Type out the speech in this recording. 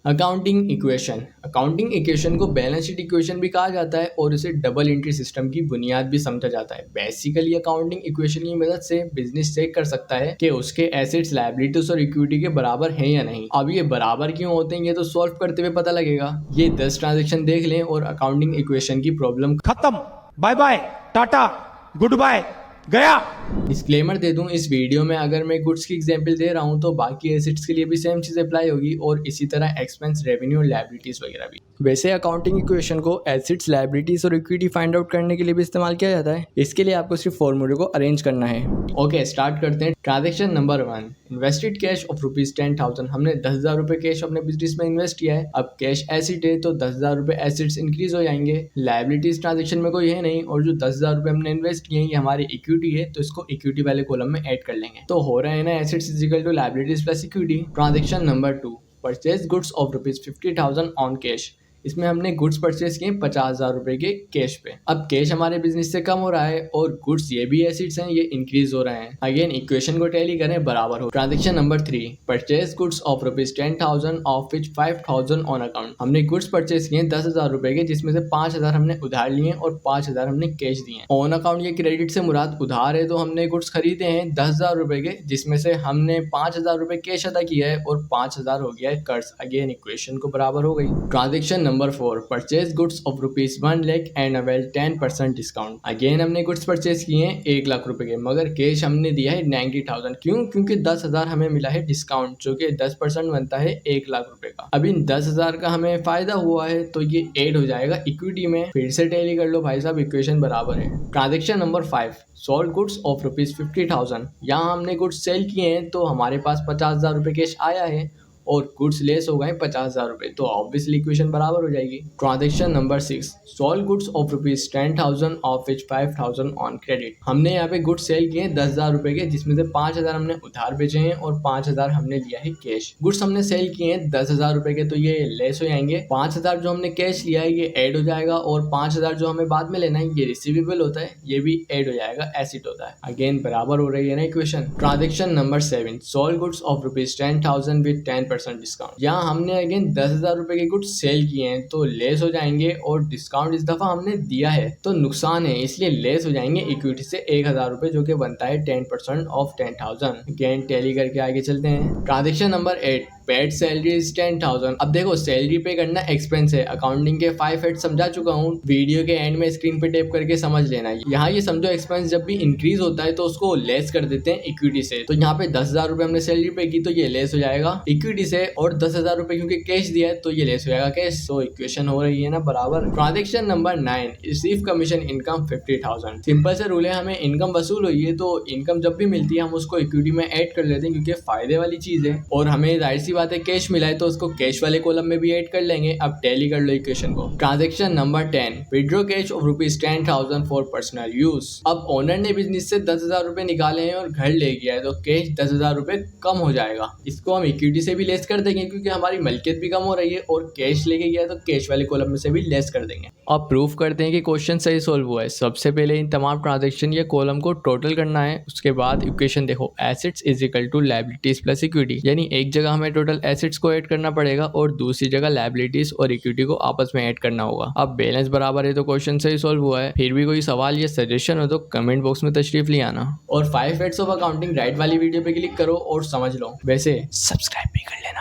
Accounting equation को balance sheet equation भी कहा जाता है और इसे डबल एंट्री सिस्टम की बुनियाद भी समझा जाता है। बेसिकली अकाउंटिंग इक्वेशन की मदद से बिजनेस चेक कर सकता है कि उसके एसेट्स, लायबिलिटीज और इक्विटी के बराबर हैं या नहीं। अब ये बराबर क्यों होते हैं ये तो सॉल्व करते हुए पता लगेगा। ये 10 ट्रांजेक्शन देख लें और अकाउंटिंग इक्वेशन की प्रॉब्लम खत्म। Bye bye, tata, goodbye, गया। डिस्क्लेमर दे दूं, इस वीडियो में अगर मैं गुड्स की एग्जांपल दे रहा हूं तो बाकी एसेट्स के लिए भी सेम चीज अप्लाई होगी और इसी तरह एक्सपेंस, रेवेन्यू और लायबिलिटीज वगैरह भी। वैसे अकाउंटिंग इक्वेशन को एसेट्स, लायबिलिटीज और इक्विटी फाइंड आउट करने के लिए भी इस्तेमाल किया जाता है। इसके लिए आपको सिर्फ फॉर्मूले को अरेंज करना है। ओके, स्टार्ट करते हैं। Transaction number 1, invested cash of ₹10,000। हमने 10,000 रुपए कैश अपने बिजनेस में इन्वेस्ट किया है। अब कैश एसेट है तो 10,000 रुपए एसेट्स इंक्रीज हो जाएंगे। लायबिलिटीज ट्रांजेक्शन में कोई है नहीं और जो 10,000 रुपए हमने इन्वेस्ट किए हैं ये हमारी इक्विटी है तो इसको इक्विटी वाले कॉलम में ऐड कर लेंगे। तो हो रहा है ना, assets is equal to liabilities plus equity. Transaction number 2, purchase goods of ₹50,000 on cash. इसमें हमने गुड्स परचेज किए 50,000 रुपए के कैश पे। अब कैश हमारे बिजनेस से कम हो रहा है और गुड्स ये भी एसेट्स हैं, ये इंक्रीज हो रहे हैं। अगेन इक्वेशन को टैली करें, बराबर हो। Transaction number 3, purchase goods of ₹10,000 of which 5,000 on account. हमने गुड्स परचेज किए 10,000 रुपए के, जिसमें से 5,000 हमने उधार लिए और 5,000 हमने कैश दिए। ऑन अकाउंट ये क्रेडिट से मुराद उधार है, तो हमने गुड्स खरीदे हैं 10,000 रुपए के, जिसमें से हमने 5,000 रुपए कैश अदा किया है और 5,000 हो गया है कर्ज। अगेन इक्वेशन को बराबर हो गई। Transaction number 4, purchase goods of ₹1 lakh and avail 10% discount. Again हमने गुड्स परचेज किए हैं 1 लाख रुपए के, मगर कैश हमने दिया है 90,000। क्यों? क्योंकि 10,000 हमें मिला है डिस्काउंट, जो कि 10% बनता है 1 लाख रुपए का। अब इन 10,000 का हमें फायदा हुआ है तो ये ऐड हो जाएगा इक्विटी में। फिर से टैली कर लो भाई साहब, इक्वेशन बराबर है। Transaction number 5, sold goods of ₹50,000। यहाँ हमने गुड्स सेल किए हैं तो हमारे पास 50,000 रुपए कैश आया है और गुड्स लेस हो गए 50,000 रुपए, तो ऑब्वियसली इक्वेशन बराबर हो जाएगी। Transaction number 6, sold goods of ₹10,000 of which 5,000 on credit. हमने यहाँ पे गुड्स सेल किए 10,000 रुपए के, जिसमें से 5,000 हमने उधार बेचे हैं और 5,000 हमने लिया है कैश। गुड्स हमने सेल किए हैं 10,000 रुपए के, तो ये लेस हो जाएंगे। 5,000 जो हमने कैश लिया है ये ऐड हो जाएगा और 5,000 जो हमें बाद में लेना है ये रिसीवेबल होता है, ये भी ऐड हो जाएगा, एसेट होता है। अगेन बराबर हो रही है ना equation. Transaction number 7, sold goods of ₹10,000 with 10% discount. यहाँ हमने अगेन 10,000 रुपए के गुड्स सेल किए हैं तो लेस हो जाएंगे और डिस्काउंट इस दफा हमने दिया है तो नुकसान है, इसलिए लेस हो जाएंगे इक्विटी से 1,000 रुपए, जो कि बनता है 10% ऑफ 10,000। अगेन टैली करके आगे चलते हैं। Transaction number 8, paid salary is 10,000। अब देखो, सैलरी पे करना एक्सपेंस है। अकाउंटिंग के 5 हेड समझा चुका हूँ, वीडियो के एंड में स्क्रीन पे टैप करके समझ लेना। यहाँ ये समझो, एक्सपेंस जब भी इंक्रीज होता है तो उसको लेस कर देते हैं इक्विटी से। तो यहाँ पे 10,000 रुपए हमने सैलरी पे की तो ये लेस हो जाएगा इक्विटी से, और 10,000 रुपए क्योंकि कैश दिया है तो ये लेस हो जाएगा कैश। तो इक्वेशन हो रही है ना बराबर। Transaction number 9, receive commission income 50,000। Simple से रूल है, हमें इनकम वसूल हुई है तो इनकम जब भी मिलती है हम उसको इक्विटी में ऐड कर लेते हैं, क्योंकि फायदे वाली चीज है और हमें जाहिर सी बात है कैश मिला है तो उसको कैश वाले कॉलम में भी ऐड कर लेंगे। अब टैली कर लो इक्वेशन को। Transaction number 10, withdraw cash of ₹10,000 for personal use. अब ओनर ने बिजनेस से 10,000 रुपए निकाले हैं और घर ले गया है तो कैश 10,000 रुपए कम हो जाएगा। इसको हम इक्विटी से भी लेस कर देंगे क्योंकि हमारी मलकियत भी कम हो रही है, और कैश लेके गया तो कैश वाले कॉलम में से भी लेस कर देंगे। अब प्रूफ करते हैं कि क्वेश्चन सही सोल्व हुआ है। सबसे पहले इन तमाम ट्रांजेक्शन या कॉलम को टोटल करना है, उसके बाद इक्वेशन देखो, assets is equal to liabilities plus equity. यानी एक जगह हमें टोटल एसेट्स को ऐड करना पड़ेगा और दूसरी जगह लायबिलिटीज और इक्विटी को आपस में ऐड करना होगा। अब बैलेंस बराबर है तो क्वेश्चन सही सोल्व हुआ है। फिर भी कोई सवाल या सजेशन हो तो कमेंट बॉक्स में तशरीफ ले आना, और 5 हेड्स ऑफ अकाउंटिंग राइट वाली वीडियो पे क्लिक करो और समझ लो। वैसे सब्सक्राइब भी कर लेना।